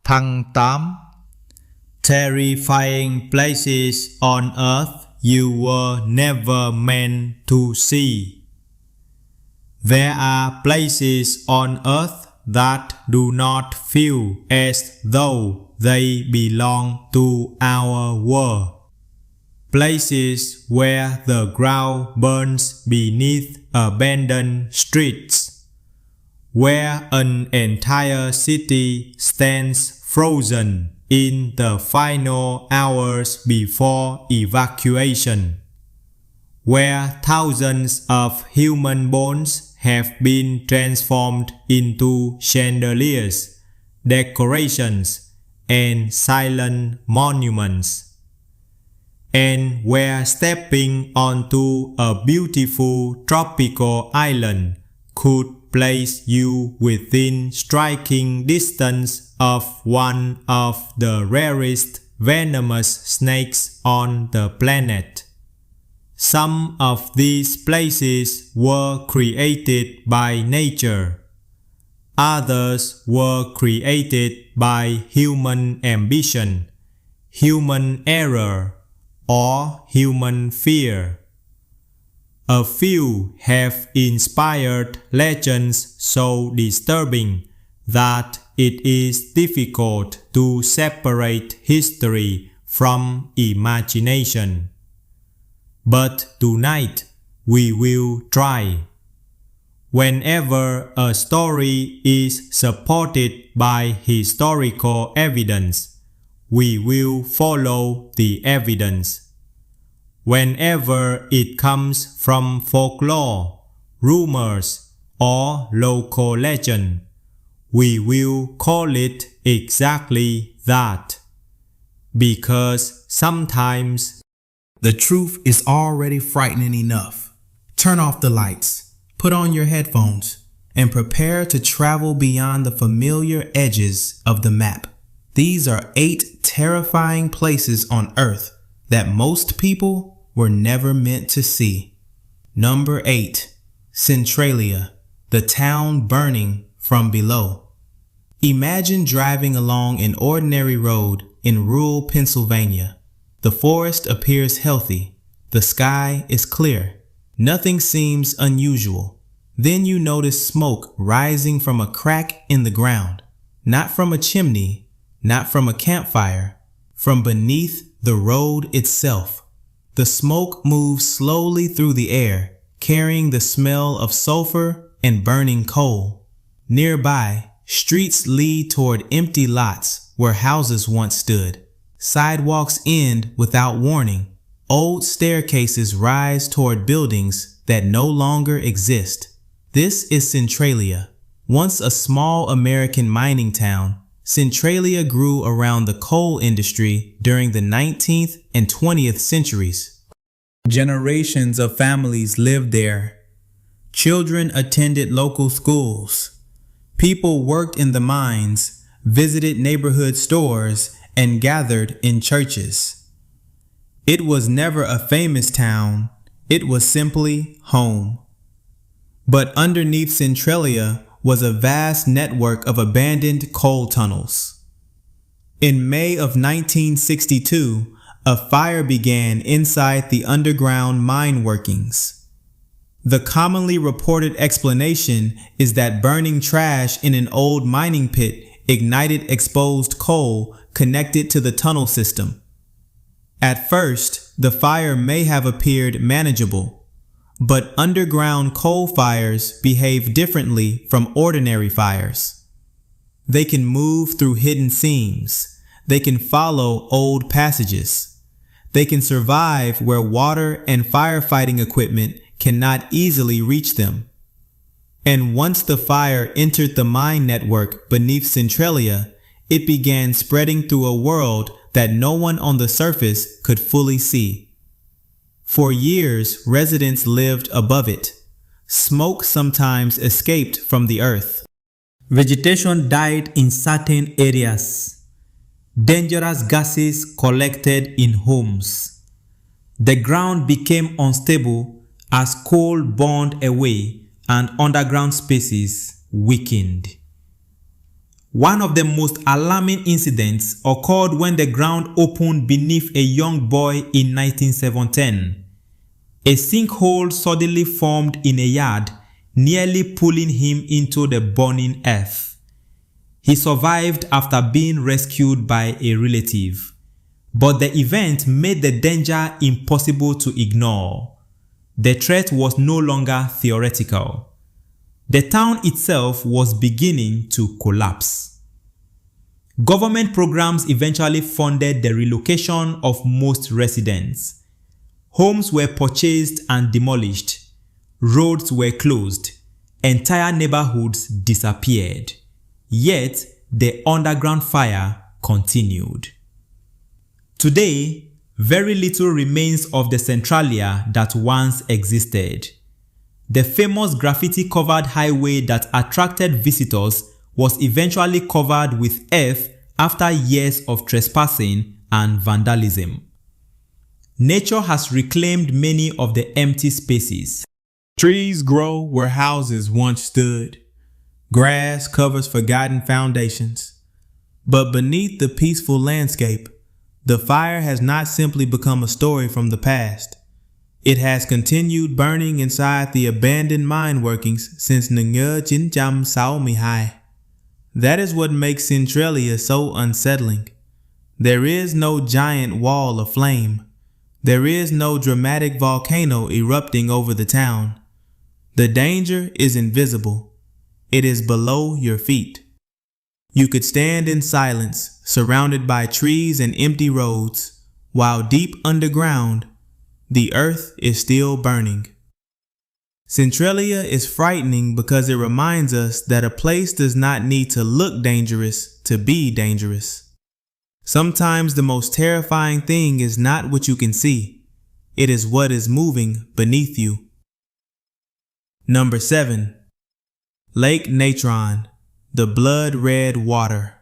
Tháng 8. Terrifying places on earth you were never meant to see. There are places on earth that do not feel as though they belong to our world. Places where the ground burns beneath abandoned streets, where an entire city stands frozen in the final hours before evacuation, where thousands of human bones have been transformed into chandeliers, decorations, and silent monuments, and where stepping onto a beautiful tropical island could place you within striking distance of one of the rarest venomous snakes on the planet. Some of these places were created by nature. Others were created by human ambition, human error, or human fear. A few have inspired legends so disturbing that it is difficult to separate history from imagination. But tonight we will try. Whenever a story is supported by historical evidence, we will follow the evidence. Whenever it comes from folklore, rumors, or local legend, we will call it exactly that. Because sometimes the truth is already frightening enough. Turn off the lights, put on your headphones, and prepare to travel beyond the familiar edges of the map. These are 8 terrifying places on Earth that most people were never meant to see. Number 8. Centralia, the town burning from below. Imagine driving along an ordinary road in rural Pennsylvania. The forest appears healthy. The sky is clear. Nothing seems unusual. Then you notice smoke rising from a crack in the ground. Not from a chimney, not from a campfire, from beneath the road itself. The smoke moves slowly through the air, carrying the smell of sulfur and burning coal. Nearby, streets lead toward empty lots where houses once stood. Sidewalks end without warning. Old staircases rise toward buildings that no longer exist. This is Centralia. Once a small American mining town, Centralia grew around the coal industry during the 19th and 20th centuries. Generations of families lived there. Children attended local schools. People worked in the mines, visited neighborhood stores, and gathered in churches. It was never a famous town. It was simply home. But underneath Centralia was a vast network of abandoned coal tunnels. In May of 1962, a fire began inside the underground mine workings. The commonly reported explanation is that burning trash in an old mining pit ignited exposed coal connected to the tunnel system. At first, the fire may have appeared manageable. But underground coal fires behave differently from ordinary fires. They can move through hidden seams. They can follow old passages. They can survive where water and firefighting equipment cannot easily reach them. And once the fire entered the mine network beneath Centralia, it began spreading through a world that no one on the surface could fully see. For years, residents lived above it. Smoke sometimes escaped from the earth. Vegetation died in certain areas. Dangerous gases collected in homes. The ground became unstable as coal burned away and underground spaces weakened. One of the most alarming incidents occurred when the ground opened beneath a young boy in 1917. A sinkhole suddenly formed in a yard, nearly pulling him into the burning earth. He survived after being rescued by a relative, but the event made the danger impossible to ignore. The threat was no longer theoretical. The town itself was beginning to collapse. Government programs eventually funded the relocation of most residents. Homes were purchased and demolished. Roads were closed. Entire neighborhoods disappeared. Yet, the underground fire continued. Today, very little remains of the Centralia that once existed. The famous graffiti-covered highway that attracted visitors was eventually covered with earth after years of trespassing and vandalism. Nature has reclaimed many of the empty spaces. Trees grow where houses once stood. Grass covers forgotten foundations. But beneath the peaceful landscape, the fire has not simply become a story from the past. It has continued burning inside the abandoned mine workings since 1962. That is what makes Centralia so unsettling. There is no giant wall of flame. There is no dramatic volcano erupting over the town. The danger is invisible. It is below your feet. You could stand in silence, surrounded by trees and empty roads, while deep underground, the earth is still burning. Centralia is frightening because it reminds us that a place does not need to look dangerous to be dangerous. Sometimes the most terrifying thing is not what you can see. It is what is moving beneath you. Number 7. Lake Natron, the blood-red water.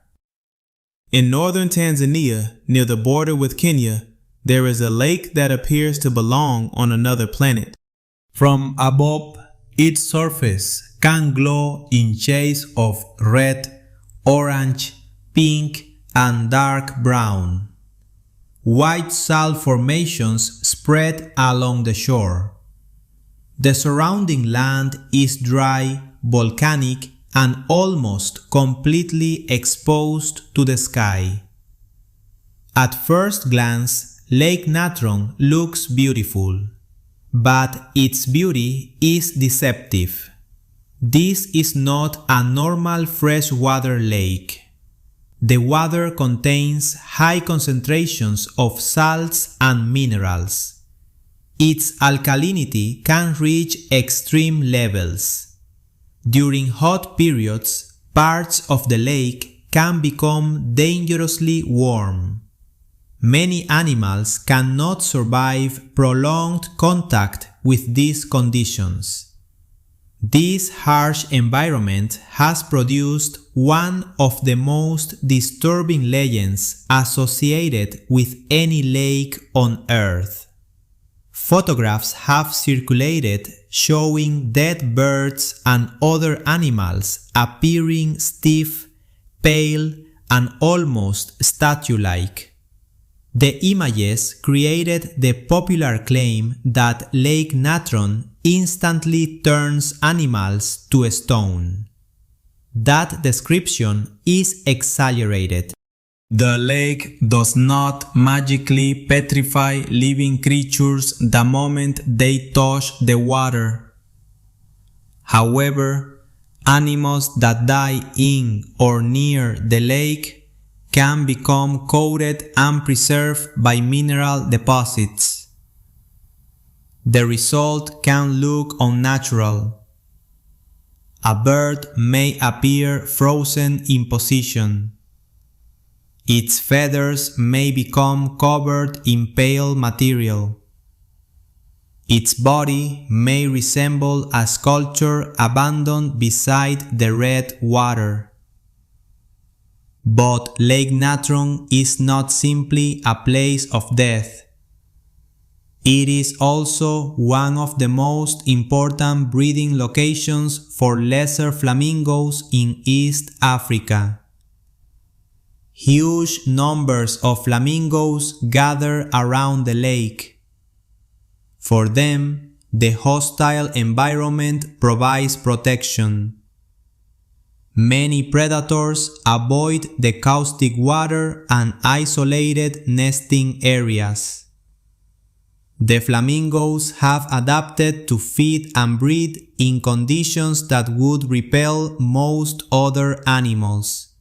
In northern Tanzania, near the border with Kenya, there is a lake that appears to belong on another planet. From above, its surface can glow in shades of red, orange, pink, and dark brown. White salt formations spread along the shore. The surrounding land is dry, volcanic, and almost completely exposed to the sky. At first glance, Lake Natron looks beautiful, but its beauty is deceptive. This is not a normal freshwater lake. The water contains high concentrations of salts and minerals. Its alkalinity can reach extreme levels. During hot periods, parts of the lake can become dangerously warm. Many animals cannot survive prolonged contact with these conditions. This harsh environment has produced one of the most disturbing legends associated with any lake on Earth. Photographs have circulated showing dead birds and other animals appearing stiff, pale, and almost statue-like. The images created the popular claim that Lake Natron instantly turns animals to stone. That description is exaggerated. The lake does not magically petrify living creatures the moment they touch the water. However, animals that die in or near the lake can become coated and preserved by mineral deposits. The result can look unnatural. A bird may appear frozen in position. Its feathers may become covered in pale material. Its body may resemble a sculpture abandoned beside the red water. But Lake Natron is not simply a place of death. It is also one of the most important breeding locations for lesser flamingos in East Africa. Huge numbers of flamingos gather around the lake. For them, the hostile environment provides protection. Many predators avoid the caustic water and isolated nesting areas. The flamingos have adapted to feed and breed in conditions that would repel most other animals.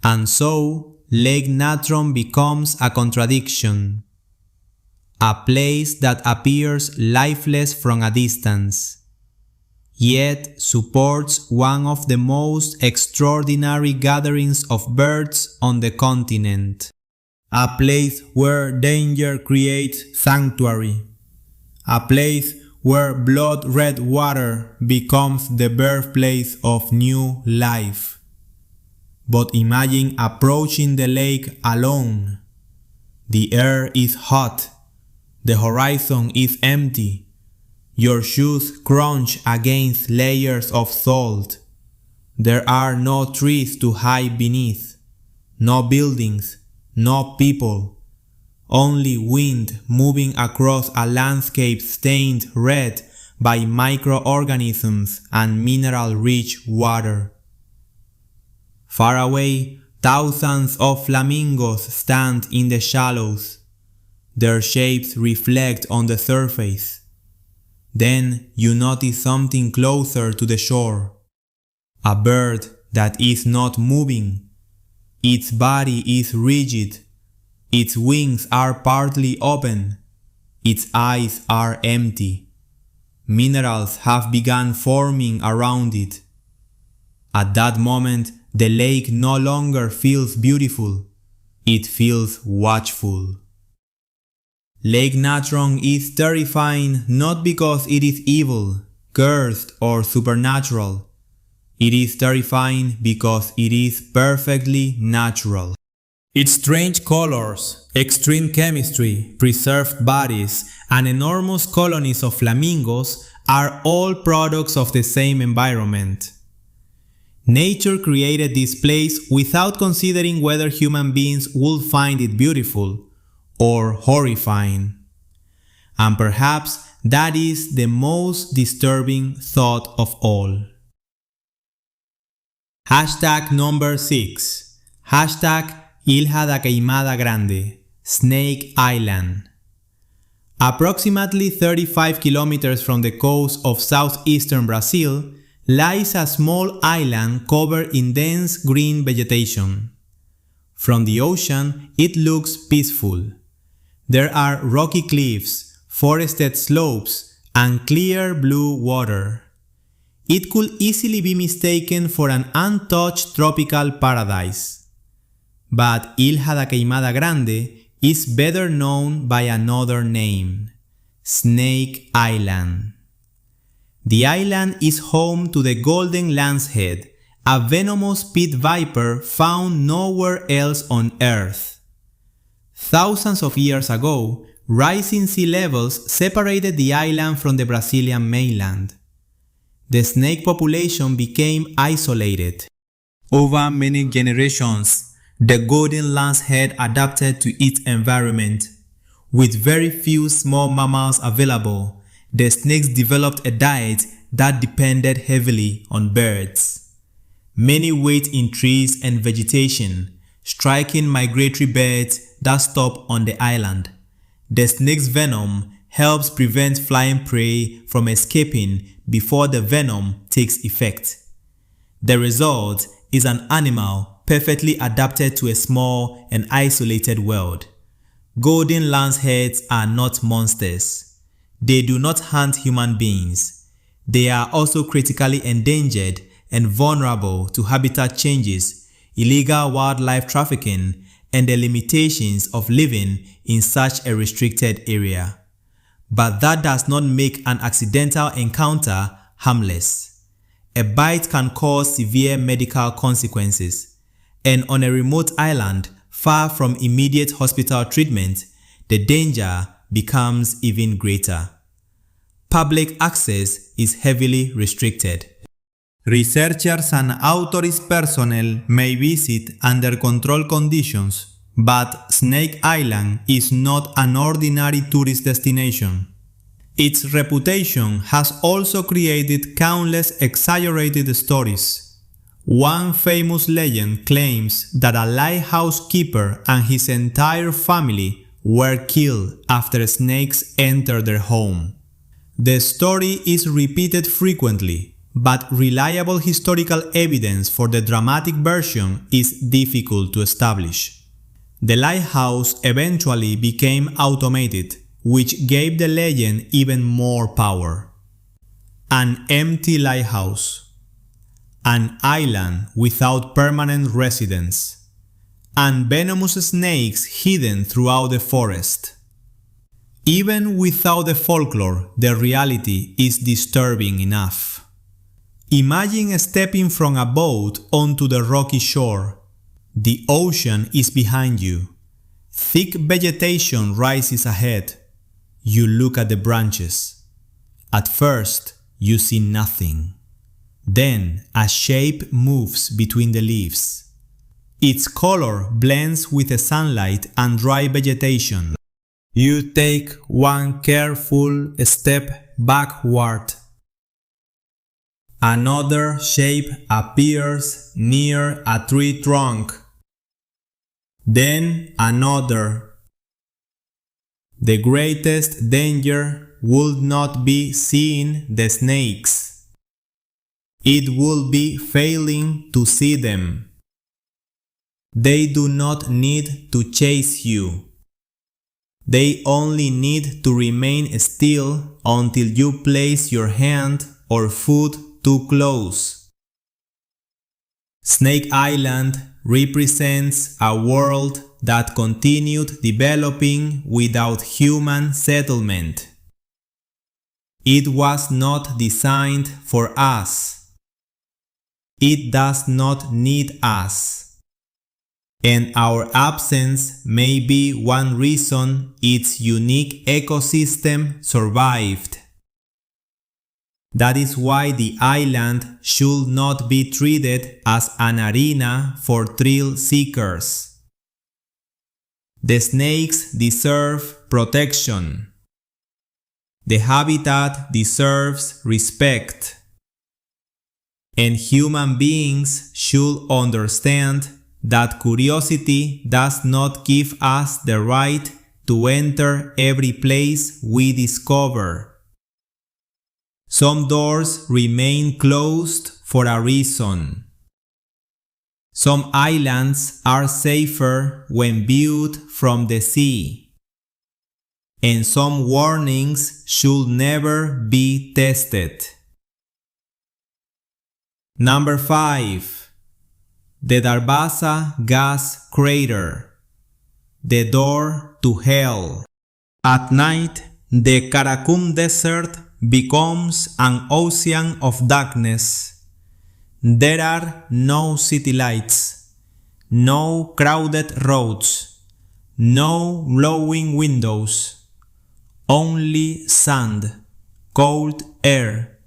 And so, Lake Natron becomes a contradiction. A place that appears lifeless from a distance, yet supports one of the most extraordinary gatherings of birds on the continent. A place where danger creates sanctuary. A place where blood-red water becomes the birthplace of new life. But imagine approaching the lake alone. The air is hot. The horizon is empty. Your shoes crunch against layers of salt. There are no trees to hide beneath, no buildings, no people, only wind moving across a landscape stained red by microorganisms and mineral-rich water. Far away, thousands of flamingos stand in the shallows. Their shapes reflect on the surface. Then you notice something closer to the shore. A bird that is not moving. Its body is rigid. Its wings are partly open. Its eyes are empty. Minerals have begun forming around it. At that moment, the lake no longer feels beautiful. It feels watchful. Lake Natron is terrifying not because it is evil, cursed, or supernatural. It is terrifying because it is perfectly natural. Its strange colors, extreme chemistry, preserved bodies, and enormous colonies of flamingos are all products of the same environment. Nature created this place without considering whether human beings would find it beautiful or horrifying. And perhaps that is the most disturbing thought of all. Hashtag number 6. Hashtag Ilha da Queimada Grande, Snake Island. Approximately 35 kilometers from the coast of southeastern Brazil lies a small island covered in dense green vegetation. From the ocean, it looks peaceful. There are rocky cliffs, forested slopes, and clear blue water. It could easily be mistaken for an untouched tropical paradise. But Ilha da Queimada Grande is better known by another name, Snake Island. The island is home to the golden lancehead, a venomous pit viper found nowhere else on Earth. Thousands of years ago, rising sea levels separated the island from the Brazilian mainland. The snake population became isolated. Over many generations, the golden lancehead adapted to its environment. With very few small mammals available, the snakes developed a diet that depended heavily on birds. Many wait in trees and vegetation, striking migratory birds that stop on the island. The snake's venom helps prevent flying prey from escaping before the venom takes effect. The result is an animal perfectly adapted to a small and isolated world. Golden lanceheads are not monsters. They do not hunt human beings. They are also critically endangered and vulnerable to habitat changes, illegal wildlife trafficking, and the limitations of living in such a restricted area. But that does not make an accidental encounter harmless. A bite can cause severe medical consequences, and on a remote island far from immediate hospital treatment, the danger becomes even greater. Public access is heavily restricted. Researchers and authorities personnel may visit under controlled conditions, but Snake Island is not an ordinary tourist destination. Its reputation has also created countless exaggerated stories. One famous legend claims that a lighthouse keeper and his entire family were killed after snakes entered their home. The story is repeated frequently, but reliable historical evidence for the dramatic version is difficult to establish. The lighthouse eventually became automated, which gave the legend even more power. An empty lighthouse, an island without permanent residents, and venomous snakes hidden throughout the forest. Even without the folklore, the reality is disturbing enough. Imagine stepping from a boat onto the rocky shore. The ocean is behind you. Thick vegetation rises ahead. You look at the branches. At first, you see nothing. Then, a shape moves between the leaves. Its color blends with the sunlight and dry vegetation. You take one careful step backward. Another shape appears near a tree trunk. Then another. The greatest danger would not be seeing the snakes. It would be failing to see them. They do not need to chase you. They only need to remain still until you place your hand or foot too close. Snake Island represents a world that continued developing without human settlement. It was not designed for us. It does not need us. And our absence may be one reason its unique ecosystem survived. That is why the island should not be treated as an arena for thrill seekers. The snakes deserve protection. The habitat deserves respect. And human beings should understand that curiosity does not give us the right to enter every place we discover. Some doors remain closed for a reason. Some islands are safer when viewed from the sea. And some warnings should never be tested. Number 5. The Darvaza Gas Crater. The door to hell. At night, the Catacombs desert becomes an ocean of darkness. There are no city lights, no crowded roads, no glowing windows, only sand, cold air,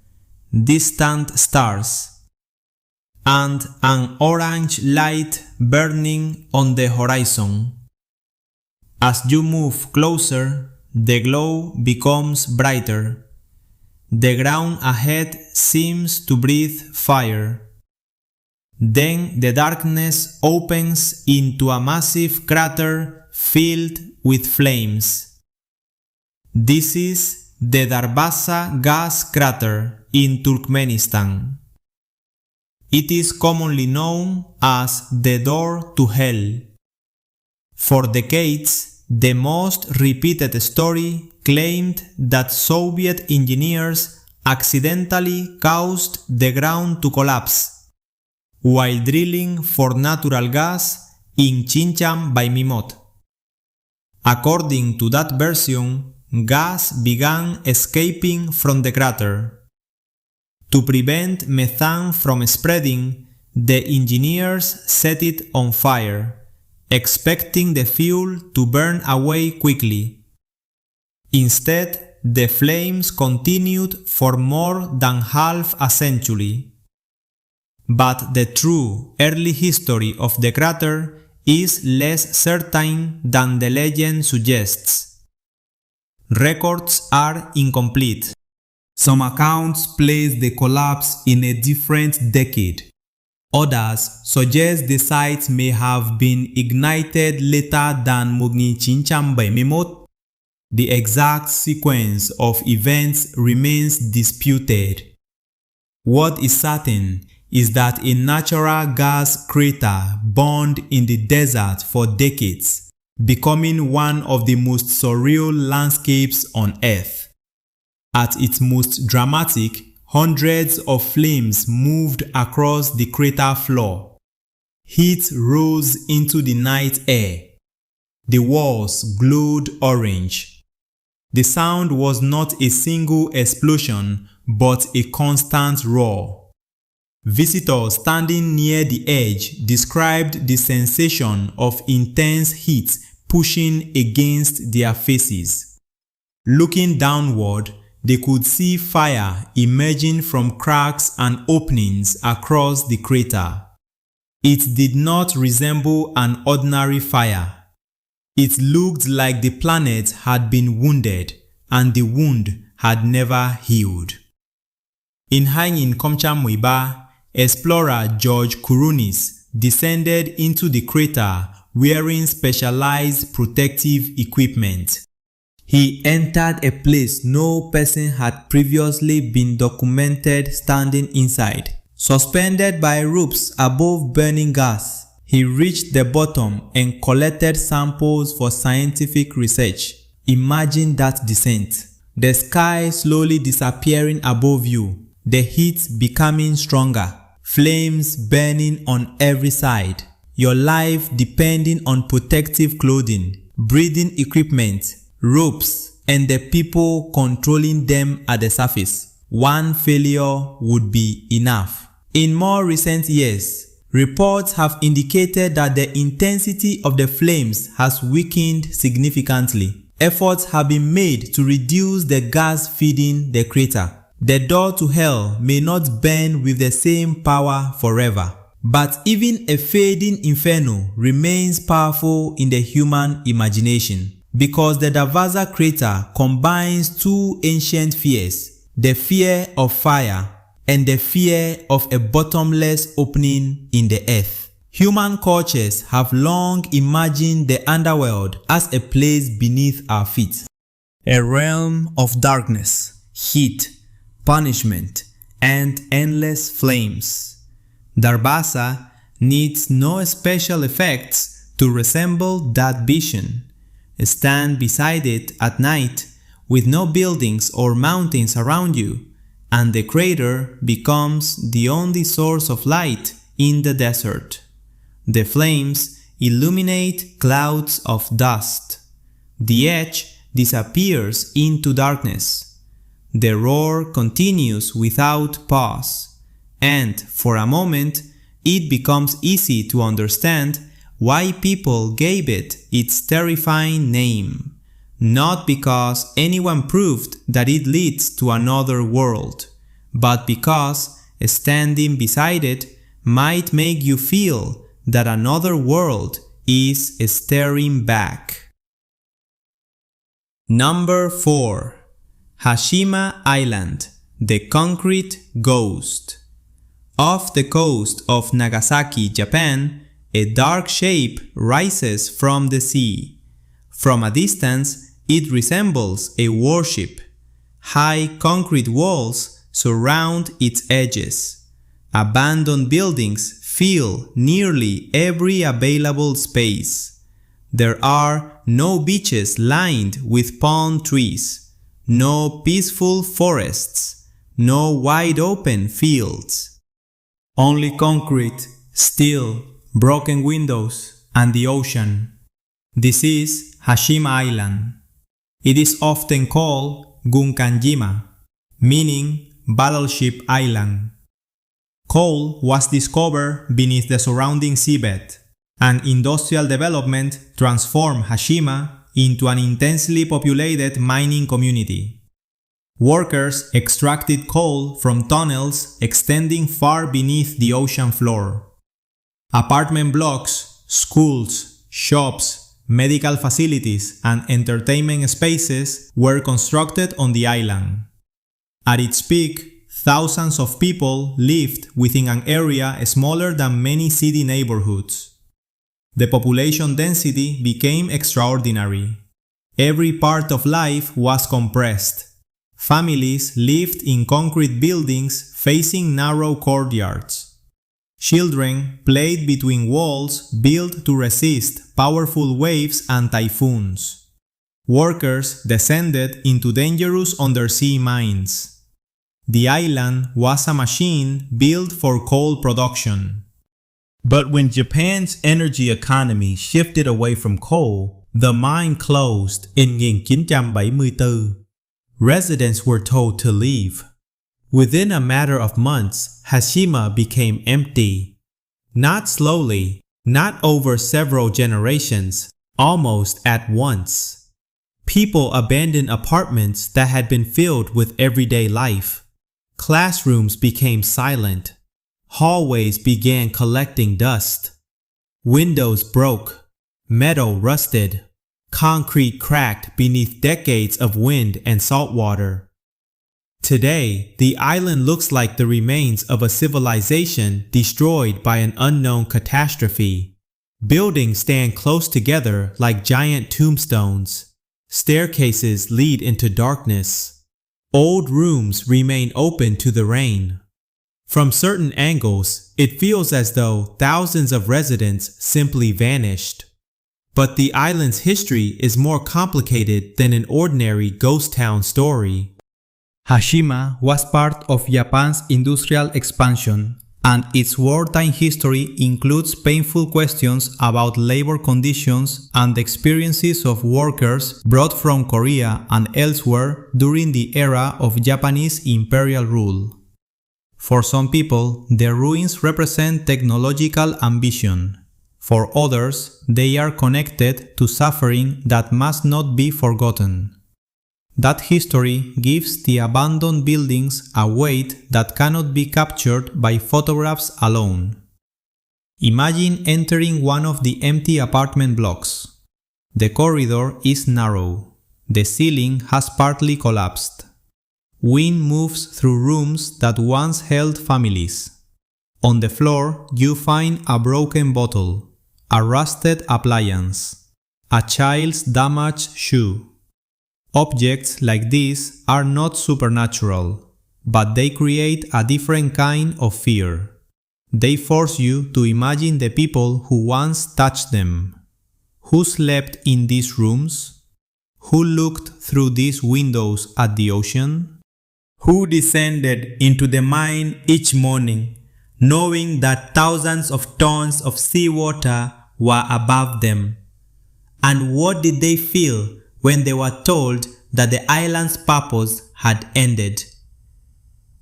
distant stars, and an orange light burning on the horizon. As you move closer, the glow becomes brighter. The ground ahead seems to breathe fire. Then the darkness opens into a massive crater filled with flames. This is the Darvaza Gas Crater in Turkmenistan. It is commonly known as the door to hell. For decades, the most repeated story claimed that Soviet engineers accidentally caused the ground to collapse while drilling for natural gas in Chincham by Mimot. According to that version, gas began escaping from the crater. To prevent methane from spreading, the engineers set it on fire, expecting the fuel to burn away quickly. Instead, the flames continued for more than half a century. but the true early history of the crater is less certain than the legend suggests. Records are incomplete. Some accounts place the collapse in a different decade. Others suggest the site may have been ignited later than Mugni-Chinchamba-Memot. The exact sequence of events remains disputed. What is certain is that a natural gas crater burned in the desert for decades, becoming one of the most surreal landscapes on Earth. At its most dramatic, hundreds of flames moved across the crater floor. Heat rose into the night air. The walls glowed orange. The sound was not a single explosion, but a constant roar. Visitors standing near the edge described the sensation of intense heat pushing against their faces. Looking downward, they could see fire emerging from cracks and openings across the crater. It did not resemble an ordinary fire. It looked like the planet had been wounded, and the wound had never healed. In Hainin Komchamwiba, explorer George Kurunis descended into the crater wearing specialized protective equipment. He entered a place no person had previously been documented standing inside. Suspended by ropes above burning gas, he reached the bottom and collected samples for scientific research. Imagine that descent. The sky slowly disappearing above you, the heat becoming stronger, flames burning on every side, your life depending on protective clothing, breathing equipment, ropes, and the people controlling them at the surface. One failure would be enough. In more recent years, reports have indicated that the intensity of the flames has weakened significantly. Efforts have been made to reduce the gas feeding the crater. The door to hell may not burn with the same power forever, but even a fading inferno remains powerful in the human imagination, because the Darvaza crater combines two ancient fears: the fear of fire and the fear of a bottomless opening in the earth. Human cultures have long imagined the underworld as a place beneath our feet. A realm of darkness, heat, punishment, and endless flames. Darvaza needs no special effects to resemble that vision. Stand beside it at night with no buildings or mountains around you, and the crater becomes the only source of light in the desert. The flames illuminate clouds of dust. The edge disappears into darkness. The roar continues without pause, and for a moment it becomes easy to understand why people gave it its terrifying name. Not because anyone proved that it leads to another world, but because standing beside it might make you feel that another world is staring back. Number 4. Hashima Island, the concrete ghost. Off the coast of Nagasaki, Japan, a dark shape rises from the sea. From a distance, it resembles a warship. High concrete walls surround its edges. Abandoned buildings fill nearly every available space. There are no beaches lined with palm trees, no peaceful forests, no wide open fields. Only concrete, steel, broken windows, and the ocean. This is Hashima Island. It is often called Gunkanjima, meaning Battleship Island. Coal was discovered beneath the surrounding seabed, and industrial development transformed Hashima into an intensely populated mining community. Workers extracted coal from tunnels extending far beneath the ocean floor. Apartment blocks, schools, shops, medical facilities, and entertainment spaces were constructed on the island. At its peak, thousands of people lived within an area smaller than many city neighborhoods. The population density became extraordinary. Every part of life was compressed. Families lived in concrete buildings facing narrow courtyards. Children played between walls built to resist powerful waves and typhoons. Workers descended into dangerous undersea mines. The island was a machine built for coal production. But when Japan's energy economy shifted away from coal, the mine closed in 1974. Residents were told to leave. Within a matter of months, Hashima became empty. Not slowly, not over several generations, almost at once. People abandoned apartments that had been filled with everyday life. Classrooms became silent. Hallways began collecting dust. Windows broke. Metal rusted. Concrete cracked beneath decades of wind and salt water. Today, the island looks like the remains of a civilization destroyed by an unknown catastrophe. Buildings stand close together like giant tombstones. Staircases lead into darkness. Old rooms remain open to the rain. From certain angles, it feels as though thousands of residents simply vanished. But the island's history is more complicated than an ordinary ghost town story. Hashima was part of Japan's industrial expansion, and its wartime history includes painful questions about labor conditions and the experiences of workers brought from Korea and elsewhere during the era of Japanese imperial rule. For some people, the ruins represent technological ambition. For others, they are connected to suffering that must not be forgotten. That history gives the abandoned buildings a weight that cannot be captured by photographs alone. Imagine entering one of the empty apartment blocks. The corridor is narrow. The ceiling has partly collapsed. Wind moves through rooms that once held families. On the floor, you find a broken bottle, a rusted appliance, a child's damaged shoe. Objects like these are not supernatural, but they create a different kind of fear. They force you to imagine the people who once touched them. Who slept in these rooms? Who looked through these windows at the ocean? Who descended into the mine each morning, knowing that thousands of tons of seawater were above them? And what did they feel when they were told that the island's purpose had ended?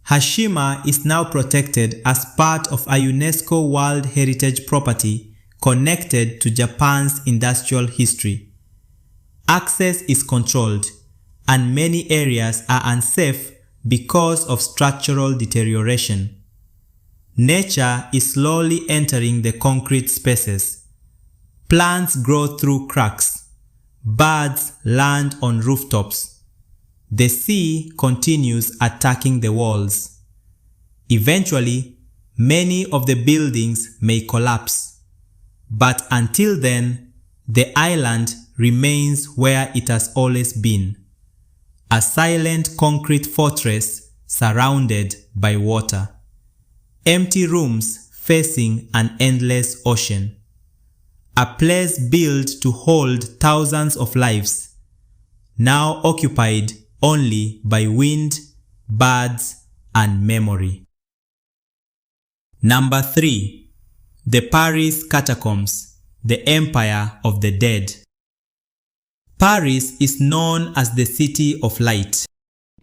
Hashima is now protected as part of a UNESCO World Heritage Property connected to Japan's industrial history. Access is controlled, and many areas are unsafe because of structural deterioration. Nature is slowly entering the concrete spaces. Plants grow through cracks. Birds land on rooftops. The sea continues attacking the walls. Eventually, many of the buildings may collapse. But until then, the island remains where it has always been. A silent concrete fortress surrounded by water. Empty rooms facing an endless ocean. A place built to hold thousands of lives, now occupied only by wind, birds, and memory. Number 3. The Paris Catacombs, the Empire of the Dead. Paris is known as the City of Light.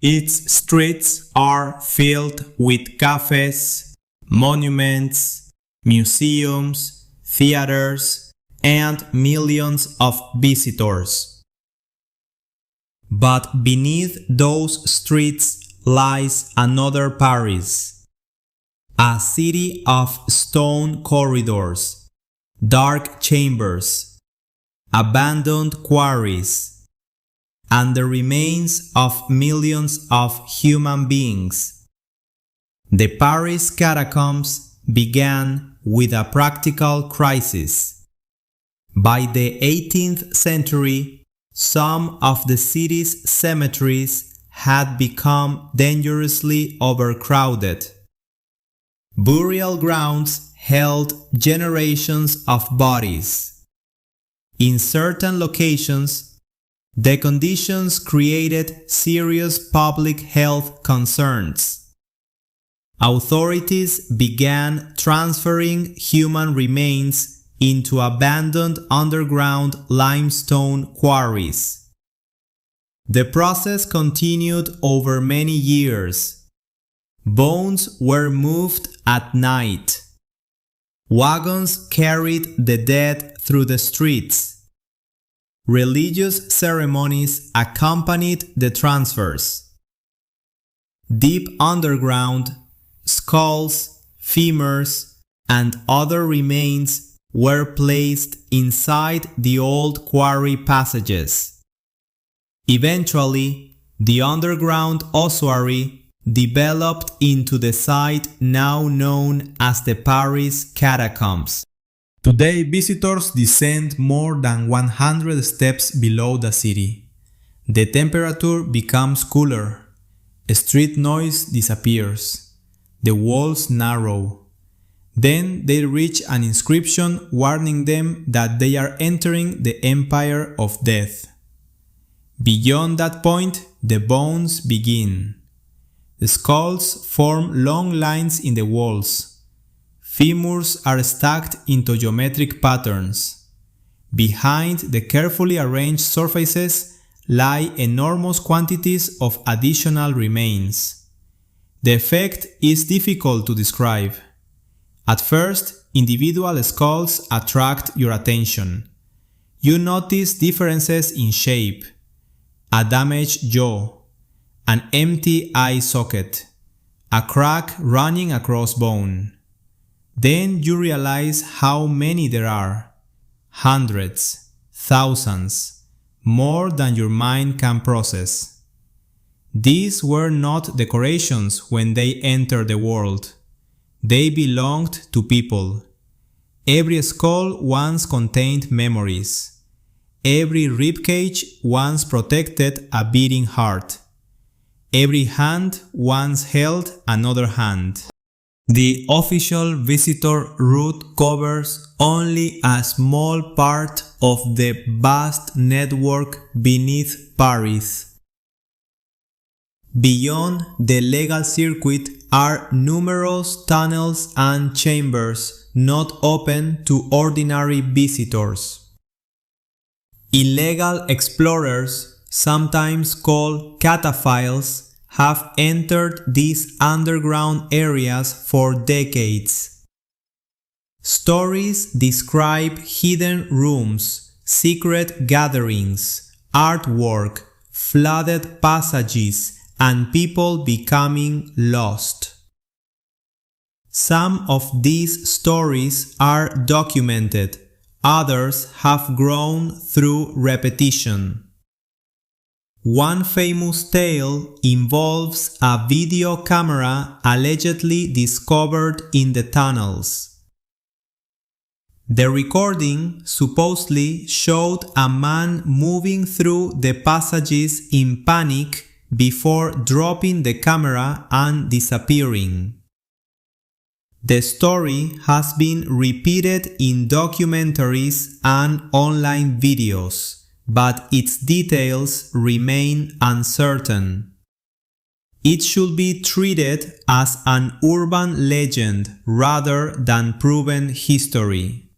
Its streets are filled with cafes, monuments, museums, theaters, and millions of visitors. But beneath those streets lies another Paris, a city of stone corridors, dark chambers, abandoned quarries, and the remains of millions of human beings. The Paris catacombs began with a practical crisis. By the 18th century, some of the city's cemeteries had become dangerously overcrowded. Burial grounds held generations of bodies. In certain locations, the conditions created serious public health concerns. Authorities began transferring human remains into abandoned underground limestone quarries. The process continued over many years. Bones were moved at night. Wagons carried the dead through the streets. Religious ceremonies accompanied the transfers. Deep underground, skulls, femurs, and other remains were placed inside the old quarry passages. Eventually, the underground ossuary developed into the site now known as the Paris Catacombs. Today, visitors descend more than 100 steps below the city. The temperature becomes cooler. Street noise disappears. The walls narrow. Then they reach an inscription warning them that they are entering the empire of death. Beyond that point, the bones begin. The skulls form long lines in the walls. Femurs are stacked into geometric patterns. Behind the carefully arranged surfaces lie enormous quantities of additional remains. The effect is difficult to describe. At first, individual skulls attract your attention. You notice differences in shape, a damaged jaw, an empty eye socket, a crack running across bone. Then you realize how many there are. Hundreds, thousands, more than your mind can process. These were not decorations when they entered the world. They belonged to people. Every skull once contained memories. Every ribcage once protected a beating heart. Every hand once held another hand. The official visitor route covers only a small part of the vast network beneath Paris. Beyond the legal circuit are numerous tunnels and chambers not open to ordinary visitors. Illegal explorers, sometimes called cataphiles, have entered these underground areas for decades. Stories describe hidden rooms, secret gatherings, artwork, flooded passages, and people becoming lost. Some of these stories are documented, others have grown through repetition. One famous tale involves a video camera allegedly discovered in the tunnels. The recording supposedly showed a man moving through the passages in panic before dropping the camera and disappearing. The story has been repeated in documentaries and online videos, but its details remain uncertain. It should be treated as an urban legend rather than proven history.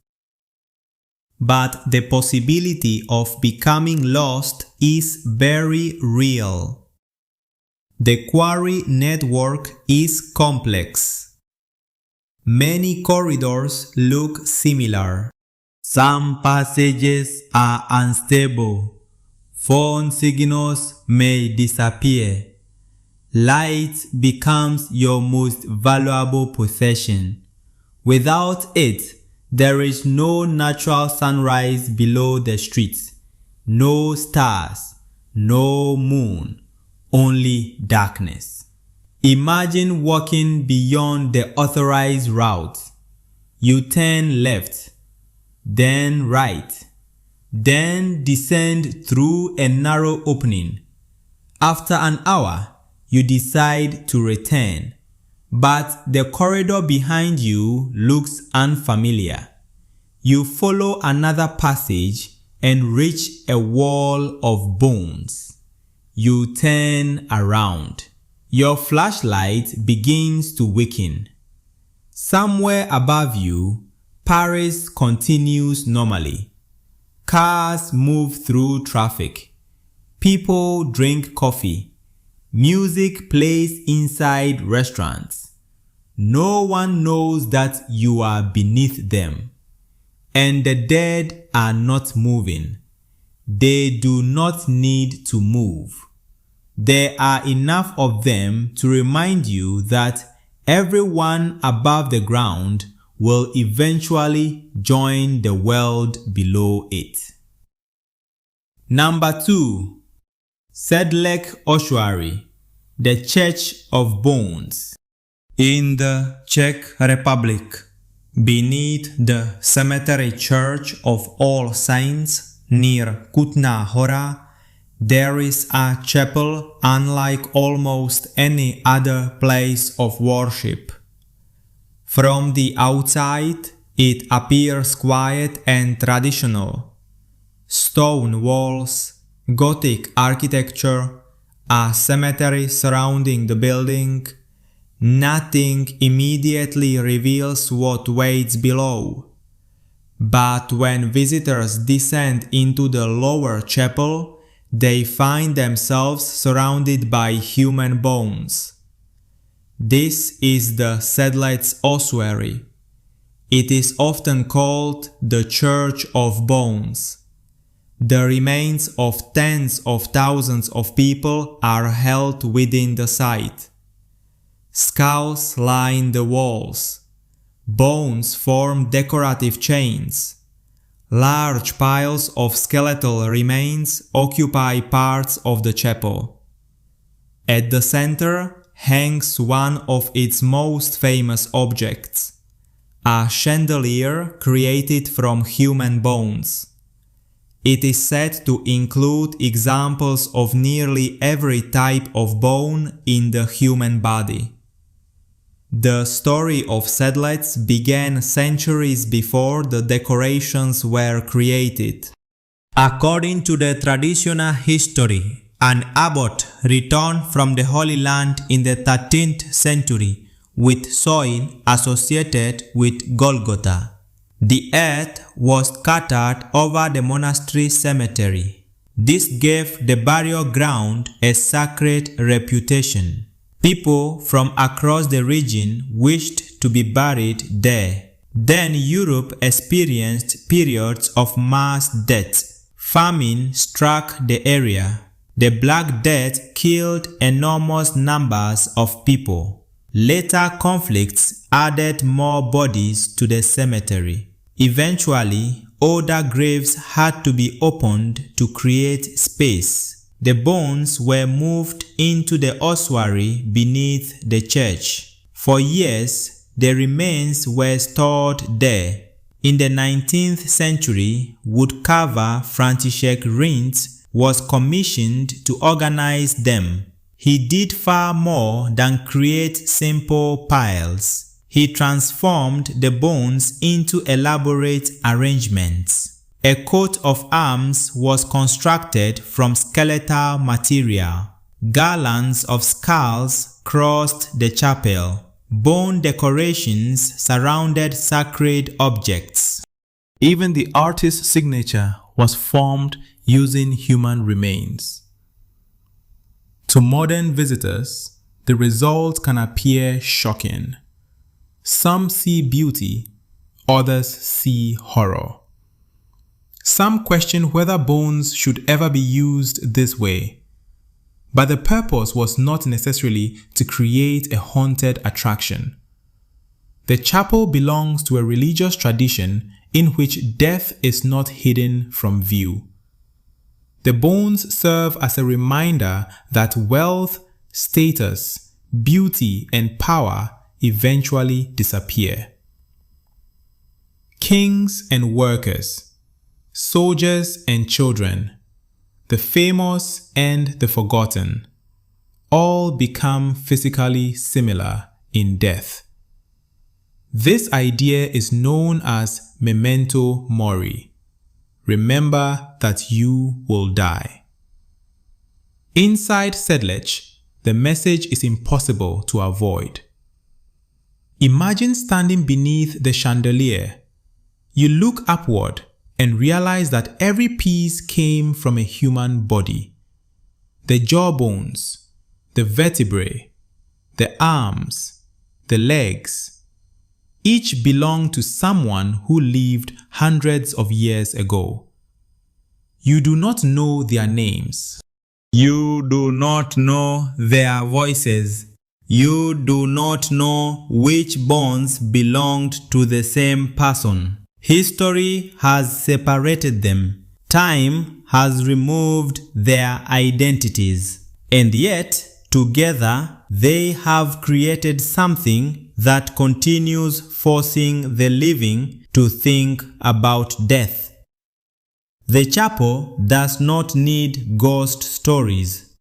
But the possibility of becoming lost is very real. The quarry network is complex. Many corridors look similar. Some passages are unstable, Phone signals may disappear. Light becomes your most valuable possession. Without it, there is no natural sunrise below the streets, no stars, no moon, only darkness. Imagine walking beyond the authorized route. You turn left, then right, then descend through a narrow opening. After an hour, you decide to return, but the corridor behind you looks unfamiliar. You follow another passage and reach a wall of bones. You turn around. Your flashlight begins to weaken. Somewhere above you, Paris continues normally. Cars move through traffic. People drink coffee. Music plays inside restaurants. No one knows that you are beneath them. And the dead are not moving. They do not need to move. There are enough of them to remind you that everyone above the ground will eventually join the world below it. Number 2. Sedlec Ossuary, the Church of Bones. In the Czech Republic, beneath the cemetery Church of All Saints near Kutná Hora, there is a chapel unlike almost any other place of worship. From the outside, it appears quiet and traditional. Stone walls, Gothic architecture, a cemetery surrounding the building. Nothing immediately reveals what waits below. But when visitors descend into the lower chapel, they find themselves surrounded by human bones. This is the Sedlec Ossuary. It is often called the Church of Bones. The remains of tens of thousands of people are held within the site. Skulls line the walls. Bones form decorative chains. Large piles of skeletal remains occupy parts of the chapel. At the center hangs one of its most famous objects, a chandelier created from human bones. It is said to include examples of nearly every type of bone in the human body. The story of Sedlec began centuries before the decorations were created. According to the traditional history, an abbot returned from the Holy Land in the 13th century with soil associated with Golgotha. The earth was scattered over the monastery cemetery. This gave the burial ground a sacred reputation. People from across the region wished to be buried there. Then Europe experienced periods of mass death. Famine struck the area. The Black Death killed enormous numbers of people. Later conflicts added more bodies to the cemetery. Eventually, older graves had to be opened to create space. The bones were moved into the ossuary beneath the church. For years, the remains were stored there. In the 19th century, woodcarver Franciszek Rintz was commissioned to organize them. He did far more than create simple piles. He transformed the bones into elaborate arrangements. A coat of arms was constructed from skeletal material. Garlands of skulls crossed the chapel. Bone decorations surrounded sacred objects. Even the artist's signature was formed using human remains. To modern visitors, the result can appear shocking. Some see beauty, others see horror. Some question whether bones should ever be used this way, but the purpose was not necessarily to create a haunted attraction. The chapel belongs to a religious tradition in which death is not hidden from view. The bones serve as a reminder that wealth, status, beauty, and power eventually disappear. Kings and workers, soldiers and children, the famous and the forgotten, all become physically similar in death. This idea is known as memento mori. Remember that you will die. Inside Sedlec, the message is impossible to avoid. Imagine standing beneath the chandelier. You look upward and realize that every piece came from a human body. The jawbones, the vertebrae, the arms, the legs, each belong to someone who lived hundreds of years ago. You do not know their names. You do not know their voices. You do not know which bones belonged to the same person. History has separated them. Time has removed their identities. And yet, together, they have created something that continues forcing the living to think about death. The chapel does not need ghost stories.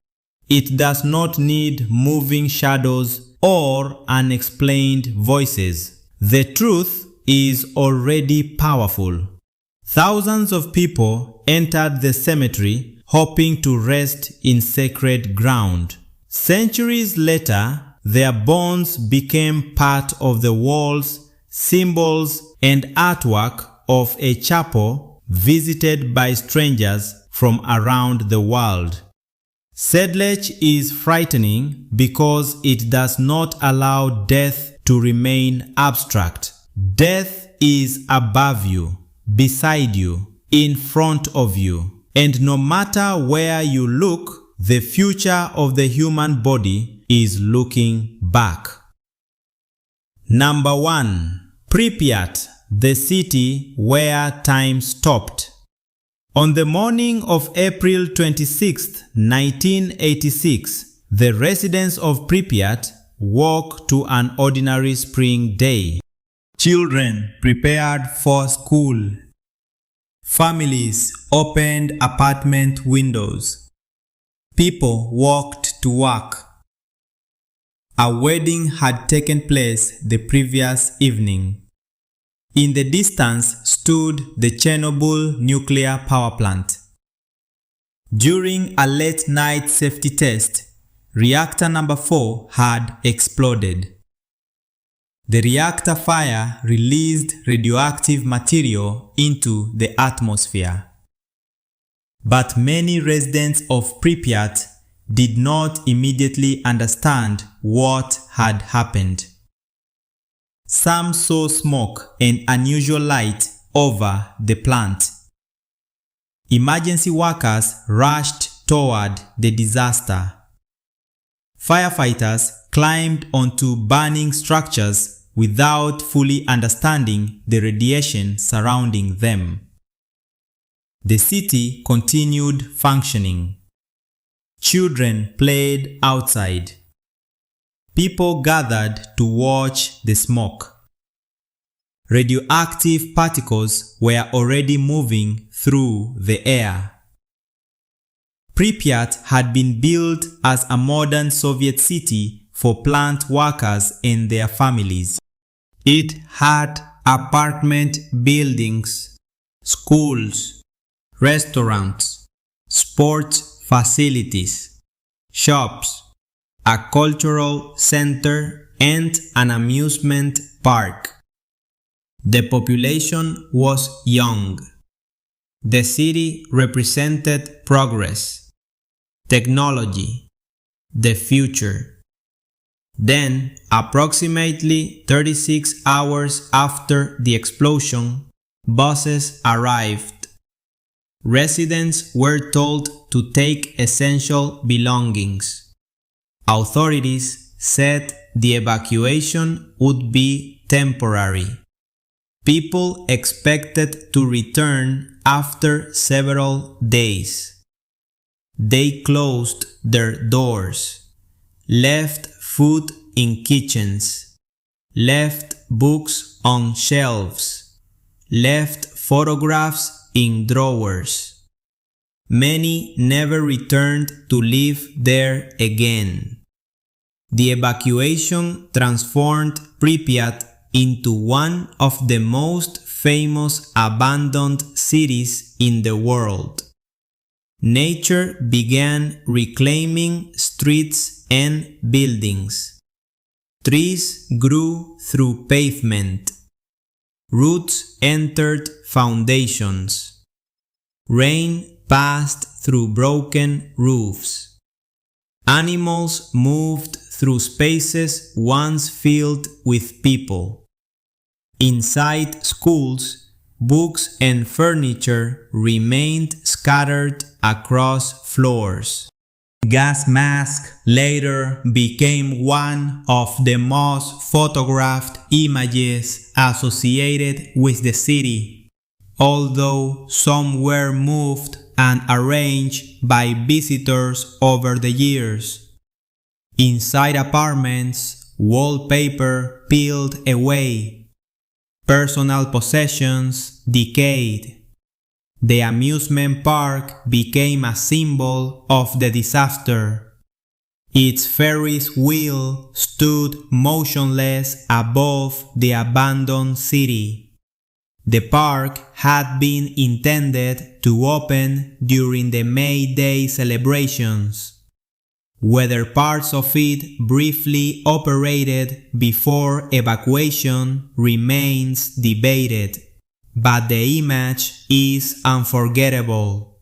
It does not need moving shadows or unexplained voices. The truth is already powerful. Thousands of people entered the cemetery hoping to rest in sacred ground. Centuries later, their bones became part of the walls, symbols, and artwork of a chapel visited by strangers from around the world. Sedlec is frightening because it does not allow death to remain abstract. Death is above you, beside you, in front of you, and no matter where you look, the future of the human body is looking back. Number 1. Pripyat, the city where time stopped. On the morning of April 26, 1986, the residents of Pripyat woke to an ordinary spring day. Children prepared for school. Families opened apartment windows. People walked to work. A wedding had taken place the previous evening. In the distance stood the Chernobyl nuclear power plant. During a late-night safety test, reactor number 4 had exploded. The reactor fire released radioactive material into the atmosphere. But many residents of Pripyat did not immediately understand what had happened. Some saw smoke and unusual light over the plant. Emergency workers rushed toward the disaster. Firefighters climbed onto burning structures without fully understanding the radiation surrounding them. The city continued functioning. Children played outside. People gathered to watch the smoke. Radioactive particles were already moving through the air. Pripyat had been built as a modern Soviet city for plant workers and their families. It had apartment buildings, schools, restaurants, sports facilities, shops, a cultural center, and an amusement park. The population was young. The city represented progress, technology, the future. Then, approximately 36 hours after the explosion, buses arrived. Residents were told to take essential belongings. Authorities said the evacuation would be temporary. People expected to return after several days. They closed their doors, left food in kitchens, left books on shelves, left photographs in drawers. Many never returned to live there again. The evacuation transformed Pripyat into one of the most famous abandoned cities in the world. Nature began reclaiming streets and buildings. Trees grew through pavement. Roots entered foundations. Rain passed through broken roofs. Animals moved through spaces once filled with people. Inside schools, books and furniture remained scattered across floors. Gas mask later became one of the most photographed images associated with the city, although some were moved and arranged by visitors over the years. Inside apartments, wallpaper peeled away. Personal possessions decayed. The amusement park became a symbol of the disaster. Its Ferris wheel stood motionless above the abandoned city. The park had been intended to open during the May Day celebrations. Whether parts of it briefly operated before evacuation remains debated, but the image is unforgettable.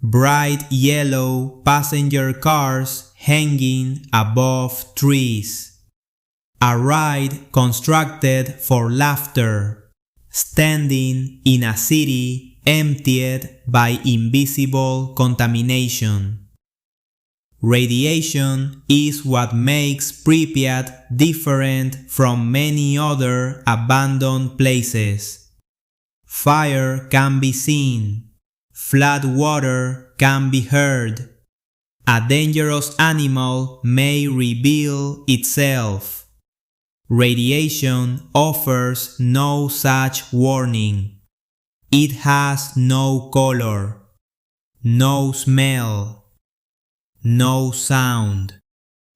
Bright yellow passenger cars hanging above trees. A ride constructed for laughter, standing in a city emptied by invisible contamination. Radiation is what makes Pripyat different from many other abandoned places. Fire can be seen. Flood water can be heard. A dangerous animal may reveal itself. Radiation offers no such warning. It has no color, no smell, no sound.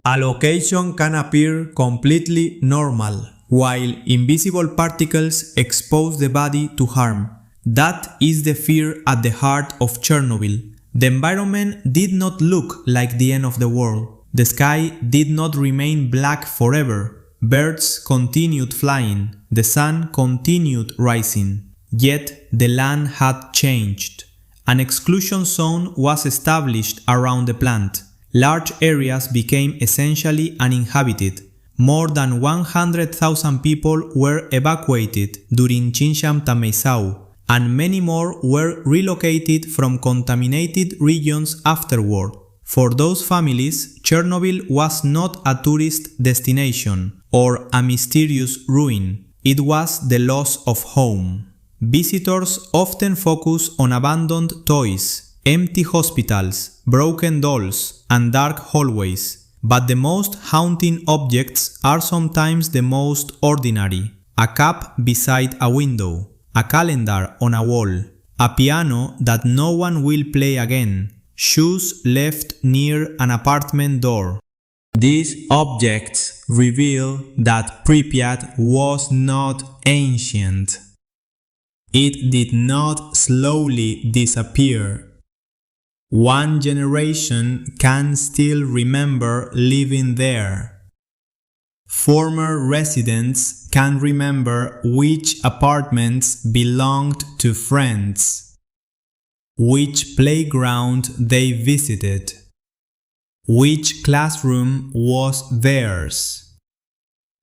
A location can appear completely normal, while invisible particles expose the body to harm. That is the fear at the heart of Chernobyl. The environment did not look like the end of the world. The sky did not remain black forever. Birds continued flying. The sun continued rising. Yet the land had changed. An exclusion zone was established around the plant. Large areas became essentially uninhabited. More than 100,000 people were evacuated during Xinjiang-Tameisao, and many more were relocated from contaminated regions afterward. For those families, Chernobyl was not a tourist destination or a mysterious ruin. It was the loss of home. Visitors often focus on abandoned toys, empty hospitals, broken dolls, and dark hallways. But the most haunting objects are sometimes the most ordinary. A cup beside a window, a calendar on a wall, a piano that no one will play again, shoes left near an apartment door. These objects reveal that Pripyat was not ancient. It did not slowly disappear. One generation can still remember living there. Former residents can remember which apartments belonged to friends, which playground they visited, which classroom was theirs,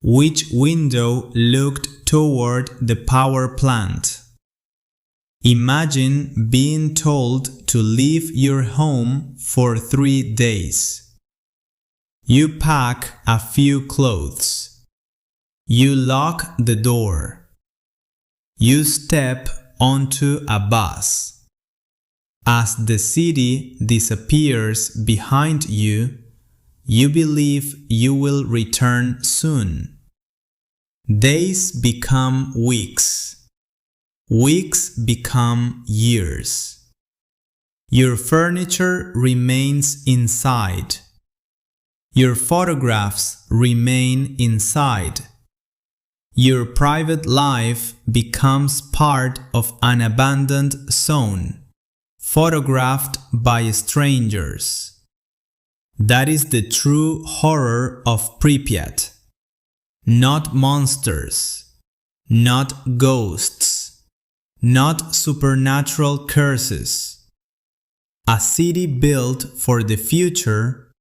which window looked toward the power plant. Imagine being told to leave your home for 3 days. You pack a few clothes. You lock the door. You step onto a bus. As the city disappears behind you, you believe you will return soon. Days become weeks. Weeks become years. Your furniture remains inside. Your photographs remain inside. Your private life becomes part of an abandoned zone, photographed by strangers. That is the true horror of Pripyat. Not monsters, not ghosts, not supernatural curses. A city built for the future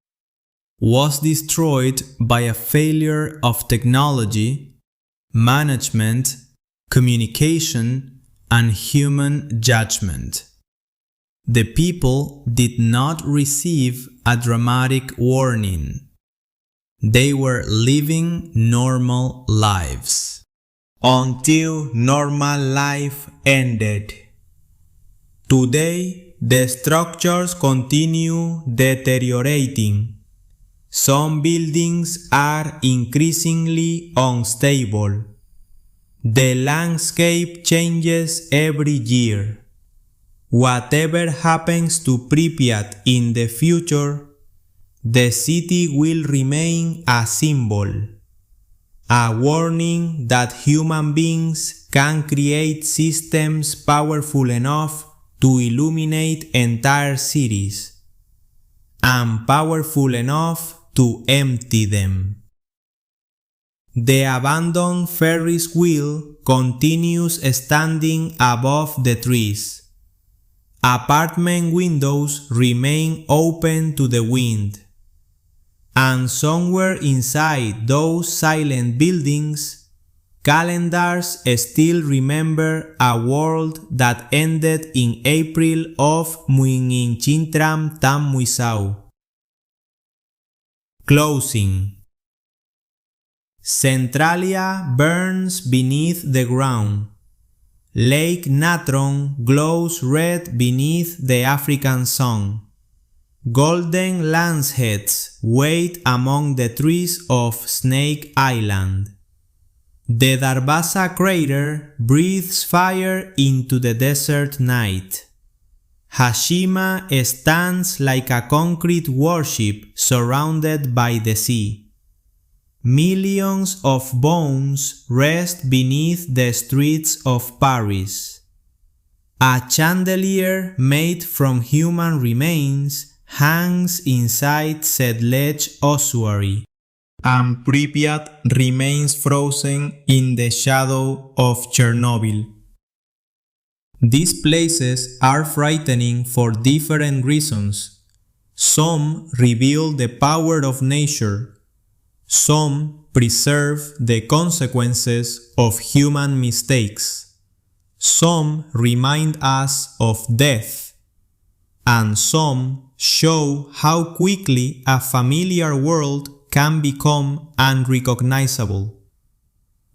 was destroyed by a failure of technology, management, communication, and human judgment. The people did not receive a dramatic warning. They were living normal lives until normal life ended. Today, the structures continue deteriorating. Some buildings are increasingly unstable. The landscape changes every year. Whatever happens to Pripyat in the future, the city will remain a symbol, a warning that human beings can create systems powerful enough to illuminate entire cities, and powerful enough to empty them. The abandoned Ferris wheel continues standing above the trees. Apartment windows remain open to the wind. And somewhere inside those silent buildings, calendars still remember a world that ended in April of Muinginchintram Tammuisau. Closing. Centralia burns beneath the ground. Lake Natron glows red beneath the African sun. Golden lanceheads wait among the trees of Snake Island. The Darvaza Crater breathes fire into the desert night. Hashima stands like a concrete warship surrounded by the sea. Millions of bones rest beneath the streets of Paris. A chandelier made from human remains hangs inside Sedlec Ossuary, and Pripyat remains frozen in the shadow of Chernobyl. These places are frightening for different reasons. Some reveal the power of nature. Some preserve the consequences of human mistakes. Some remind us of death. And some show how quickly a familiar world can become unrecognizable.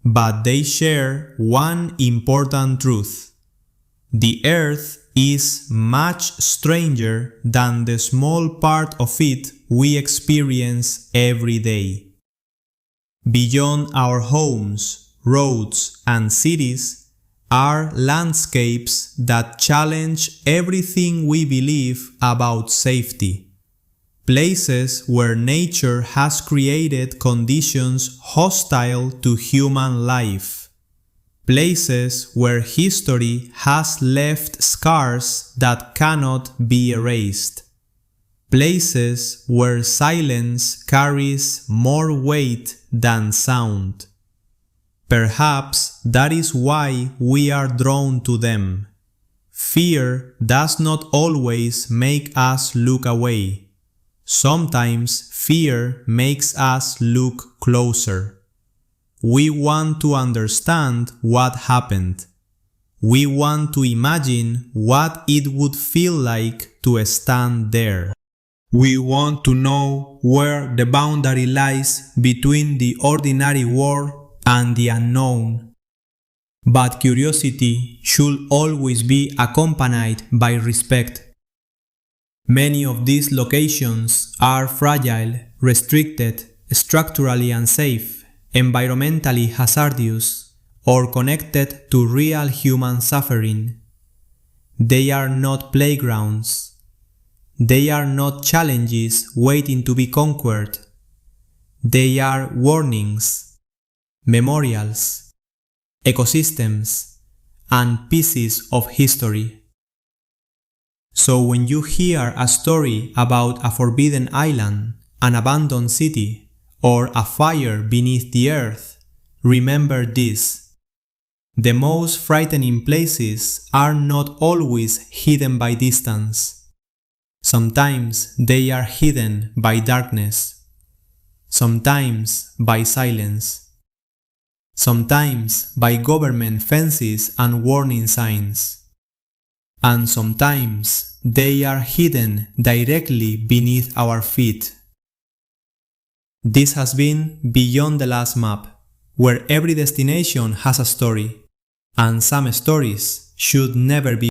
But they share one important truth. The earth is much stranger than the small part of it we experience every day. Beyond our homes, roads, and cities are landscapes that challenge everything we believe about safety. Places where nature has created conditions hostile to human life. Places where history has left scars that cannot be erased. Places where silence carries more weight than sound. Perhaps that is why we are drawn to them. Fear does not always make us look away. Sometimes fear makes us look closer. We want to understand what happened. We want to imagine what it would feel like to stand there. We want to know where the boundary lies between the ordinary world and the unknown. But curiosity should always be accompanied by respect. Many of these locations are fragile, restricted, structurally unsafe, environmentally hazardous, or connected to real human suffering. They are not playgrounds. They are not challenges waiting to be conquered. They are warnings, memorials, ecosystems, and pieces of history. So when you hear a story about a forbidden island, an abandoned city, or a fire beneath the earth, remember this. The most frightening places are not always hidden by distance. Sometimes they are hidden by darkness. Sometimes by silence. Sometimes by government fences and warning signs. And sometimes they are hidden directly beneath our feet. This has been Beyond the Last Map, where every destination has a story, and some stories should never be